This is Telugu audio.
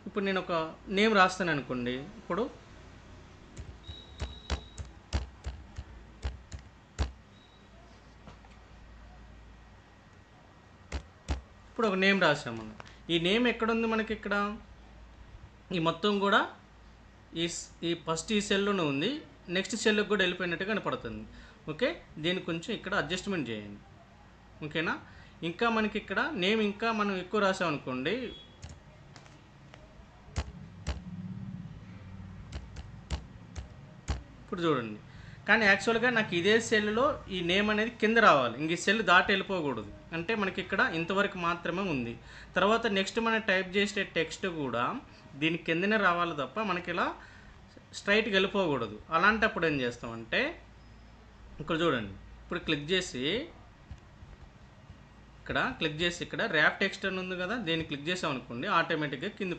ఇప్పుడు నేను ఒక నేమ్ రాస్తాను అనుకోండి. ఇప్పుడు ఒక నేమ్ రాసాము మనం. ఈ నేమ్ ఎక్కడుంది మనకి ఇక్కడ? ఈ మొత్తం కూడా ఈ ఫస్ట్ ఈ సెల్లోనే ఉంది. నెక్స్ట్ సెల్కి కూడా వెళ్ళిపోయినట్టు కనపడుతుంది. ఓకే, దీన్ని కొంచెం ఇక్కడ అడ్జస్ట్మెంట్ చేయండి. ఓకేనా? ఇంకా మనకి ఇక్కడ నేమ్ ఇంకా మనం ఎక్కువ రాసామనుకోండి, ఇప్పుడు చూడండి. కానీ యాక్చువల్గా నాకు ఇదే సెల్లో ఈ నేమ్ అనేది కింద రావాలి, ఇంక ఈ సెల్ దాటి వెళ్ళిపోకూడదు. అంటే మనకి ఇక్కడ ఇంతవరకు మాత్రమే ఉంది. తర్వాత నెక్స్ట్ మనం టైప్ చేసే టెక్స్ట్ కూడా దీని కిందనే రావాలి తప్ప మనకి ఇలా స్ట్రైట్గా వెళ్ళిపోకూడదు. అలాంటప్పుడు ఏం చేస్తామంటే ఇక్కడ చూడండి, ఇప్పుడు క్లిక్ చేసి ఇక్కడ ర్యాప్ టెక్స్ట్ అని ఉంది కదా, దీన్ని క్లిక్ చేసాం అనుకోండి, ఆటోమేటిక్గా కింద